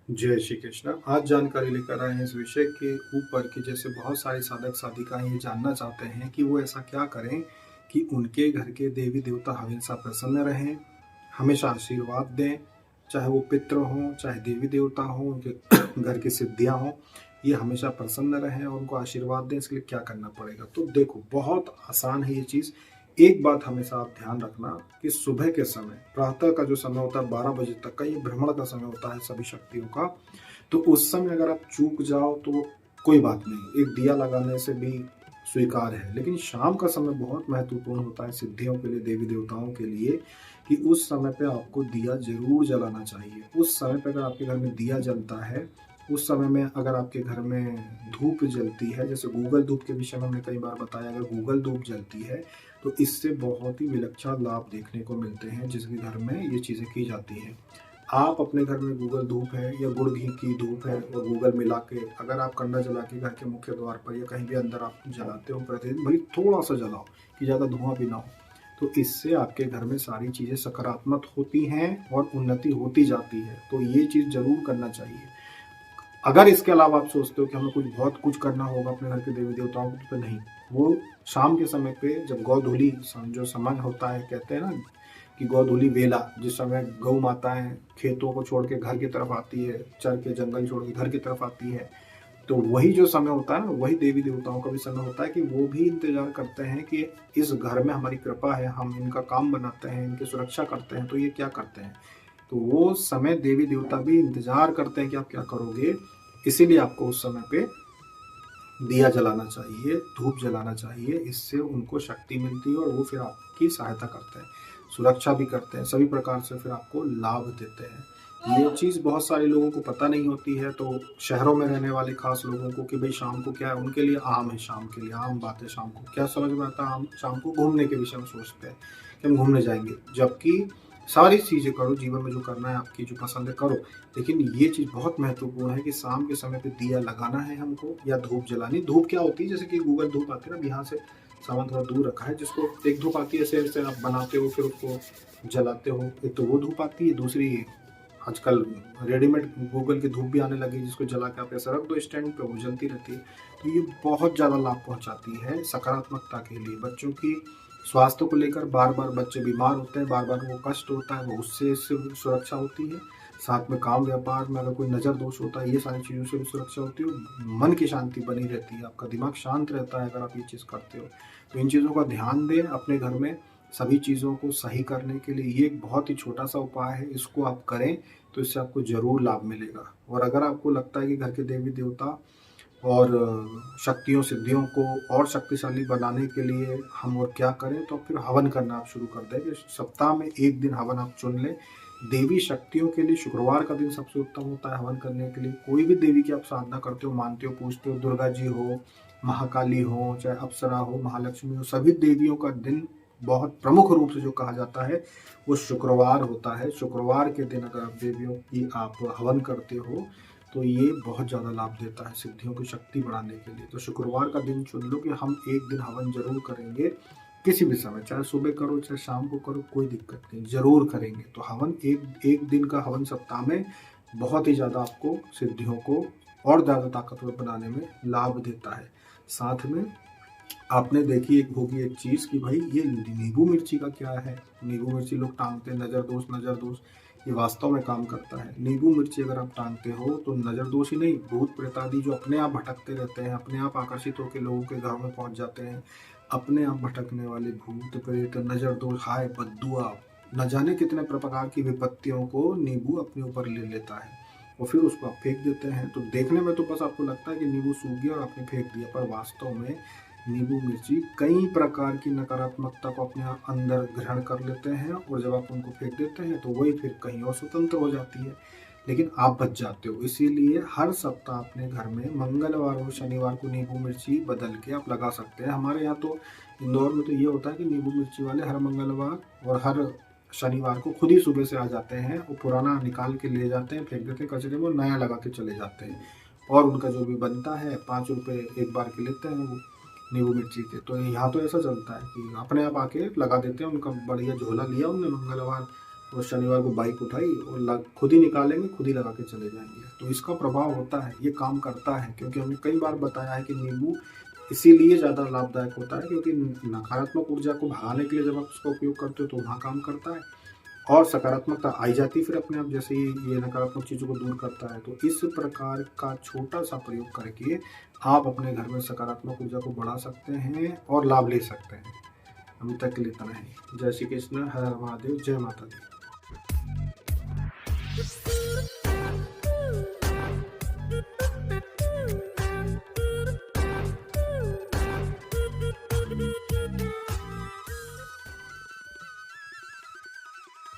जय श्री कृष्ण। आज जानकारी लेकर आए हैं इस विषय के ऊपर कि जैसे बहुत सारे साधक साधिकाएं ये जानना चाहते हैं कि वो ऐसा क्या करें कि उनके घर के देवी देवता हमेशा प्रसन्न रहें, हमेशा आशीर्वाद दें, चाहे वो पितृ हों, चाहे देवी देवता हों, उनके घर की सिद्धियां हों, ये हमेशा प्रसन्न रहें और उनको आशीर्वाद दें। इसके लिए क्या करना पड़ेगा? तो देखो, बहुत आसान है ये चीज़। एक बात हमेशा आप ध्यान रखना कि सुबह के समय, प्रातः का जो समय होता है 12 बजे तक का, ये भ्रमण का समय होता है सभी शक्तियों का। तो उस समय अगर आप चूक जाओ तो कोई बात नहीं, एक दिया लगाने से भी स्वीकार है। लेकिन शाम का समय बहुत महत्वपूर्ण होता है सिद्धियों के लिए, देवी देवताओं के लिए, कि उस समय पे आपको दिया जरूर जलाना चाहिए। उस समय पे अगर आपके घर में दिया जलता है, उस समय में अगर आपके घर में धूप जलती है, जैसे गूगल धूप के विषय में हमने कई बार बताया, अगर गूगल धूप जलती है तो इससे बहुत ही विलक्षण लाभ देखने को मिलते हैं जिसके घर में ये चीज़ें की जाती हैं। आप अपने घर में गूगल धूप है या गुड़ घी की धूप है और गूगल मिला के अगर आप कंडा जला के घर के मुख्य द्वार पर या कहीं भी अंदर आप जलाते हो प्रतिदिन, भले थोड़ा सा जलाओ कि ज़्यादा धुआं भी ना हो, तो इससे आपके घर में सारी चीज़ें सकारात्मक होती हैं और उन्नति होती जाती है। तो ये चीज़ जरूर करना चाहिए। अगर इसके अलावा आप सोचते हो कि हमें कुछ बहुत कुछ करना होगा अपने घर के देवी देवताओं को, तो नहीं। वो शाम के समय पे जब गोधूली जो समय होता है, कहते हैं ना कि गोधूली वेला, जिस समय गौ माताएं खेतों को छोड़ के घर की तरफ आती है, चर के जंगल छोड़ के घर की तरफ आती है, तो वही जो समय होता है ना, वही देवी देवताओं का भी समय होता है कि वो भी इंतजार करते हैं कि इस घर में हमारी कृपा है, हम इनका काम बनाते हैं, इनकी सुरक्षा करते हैं, तो ये क्या करते हैं। तो वो समय देवी देवता भी इंतजार करते हैं कि आप क्या करोगे। इसीलिए आपको उस समय पे दिया जलाना चाहिए, धूप जलाना चाहिए। इससे उनको शक्ति मिलती है और वो फिर आपकी सहायता करते हैं, सुरक्षा भी करते हैं, सभी प्रकार से फिर आपको लाभ देते हैं। ये चीज़ बहुत सारे लोगों को पता नहीं होती है। तो शहरों में रहने वाले खास लोगों को कि भाई शाम को क्या है, उनके लिए आम है, शाम के लिए आम बात है। शाम को क्या समझ में आता है? आम शाम को घूमने के विषय में सोचते हैं कि हम घूमने जाएंगे, जबकि सारी चीज़ें करो जीवन में, जो करना है आपकी जो पसंद है करो। लेकिन ये चीज़ बहुत महत्वपूर्ण है कि शाम के समय पे दिया लगाना है हमको या धूप जलानी। धूप क्या होती है, जैसे कि गूगल धूप आती है ना, यहाँ से सामान थोड़ा दूर रखा है, जिसको एक धूप आती है ऐसे ऐसे आप बनाते हो फिर उसको जलाते हो, एक तो वो धूप आती है। दूसरी आजकल रेडीमेड गूगल की धूप भी आने लगी, जिसको जला के आप ऐसा रख दो स्टैंड पे, वो जलती रहती है। तो ये बहुत ज़्यादा लाभ पहुंचाती है सकारात्मकता के लिए। बच्चों की स्वास्थ्य को लेकर बार बार बच्चे बीमार होते हैं, बार बार वो कष्ट होता है, वो उससे सुरक्षा होती है। साथ में काम व्यापार में अगर कोई नज़र दोष होता है, ये सारी चीज़ों से भी सुरक्षा होती है। मन की शांति बनी रहती है, आपका दिमाग शांत रहता है अगर आप ये चीज़ करते हो। तो इन चीज़ों का ध्यान दें अपने घर में सभी चीज़ों को सही करने के लिए। ये एक बहुत ही छोटा सा उपाय है, इसको आप करें तो इससे आपको ज़रूर लाभ मिलेगा। और अगर आपको लगता है कि घर के देवी देवता और शक्तियों सिद्धियों को और शक्तिशाली बनाने के लिए हम और क्या करें, तो फिर हवन करना आप शुरू कर दें कि सप्ताह में एक दिन हवन आप चुन लें। देवी शक्तियों के लिए शुक्रवार का दिन सबसे उत्तम होता है हवन करने के लिए। कोई भी देवी की आप साधना करते हो, मानते हो, पूजते हो, दुर्गा जी हो, महाकाली हो, चाहे अप्सरा हो, महालक्ष्मी हो, सभी देवियों का दिन बहुत प्रमुख रूप से जो कहा जाता है वो शुक्रवार होता है। शुक्रवार के दिन अगर आप देवियों की आप हवन करते हो तो ये बहुत ज़्यादा लाभ देता है सिद्धियों की शक्ति बढ़ाने के लिए। तो शुक्रवार का दिन चुन लो कि हम एक दिन हवन जरूर करेंगे, किसी भी समय, चाहे सुबह करो चाहे शाम को करो, कोई दिक्कत नहीं, जरूर करेंगे। तो हवन एक एक दिन का हवन सप्ताह में बहुत ही ज़्यादा आपको सिद्धियों को और ज़्यादा ताकतवर बनाने में लाभ देता है। साथ में आपने देखी एक होगी एक चीज़ कि भाई ये नींबू मिर्ची का क्या है। नींबू मिर्ची लोग टांगते हैं, नज़र दोष नज़र दोष, ये वास्तव में काम करता है। नींबू मिर्ची अगर आप टांगते हो तो नज़र दोष ही नहीं, भूत प्रेत आदि जो अपने आप भटकते रहते हैं, अपने आप आकर्षित होकर लोगों के घरों में पहुंच जाते हैं, अपने आप भटकने वाले भूत प्रेत, नज़र दोष, हाय बद्दुआ, न जाने कितने प्रकार की विपत्तियों को नींबू अपने ऊपर ले लेता है और फिर उसको आप फेंक देते हैं। तो देखने में तो बस आपको लगता है कि नींबू सूख गया और आपने फेंक दिया, पर वास्तव में नींबू मिर्ची कई प्रकार की नकारात्मकता को अपने अंदर ग्रहण कर लेते हैं और जब आप उनको फेंक देते हैं तो वही फिर कहीं और स्वतंत्र हो जाती है, लेकिन आप बच जाते हो। इसीलिए हर सप्ताह अपने घर में मंगलवार और शनिवार को नींबू मिर्ची बदल के आप लगा सकते हैं। हमारे यहाँ तो इंदौर में तो ये होता है कि नींबू मिर्ची वाले हर मंगलवार और हर शनिवार को खुद ही सुबह से आ जाते हैं और पुराना निकाल के ले जाते हैं, फेंक देते हैं कचरे में, नया लगा के चले जाते हैं। और उनका जो भी बनता है 5 रुपये एक बार के लेते हैं वो नींबू मिर्ची के। तो यहाँ तो ऐसा चलता है कि अपने आप आके लगा देते हैं, उनका बढ़िया झोला लिया उनने मंगलवार और शनिवार को बाइक उठाई और खुद ही निकालेंगे, खुद ही लगा के चले जाएंगे। तो इसका प्रभाव होता है, ये काम करता है, क्योंकि हमने कई बार बताया है कि नींबू इसीलिए ज़्यादा लाभदायक होता है क्योंकि नकारात्मक ऊर्जा को भगाने के लिए जब आप उसका उपयोग करते हो तो वहाँ काम करता है और सकारात्मकता आई जाती है फिर अपने आप, जैसे ही ये नकारात्मक चीज़ों को दूर करता है। तो इस प्रकार का छोटा सा प्रयोग करके आप अपने घर में सकारात्मक ऊर्जा को बढ़ा सकते हैं और लाभ ले सकते हैं। अभी तक के लिए इतना ही। जय श्री कृष्ण, हर हर महादेव, जय माता दी।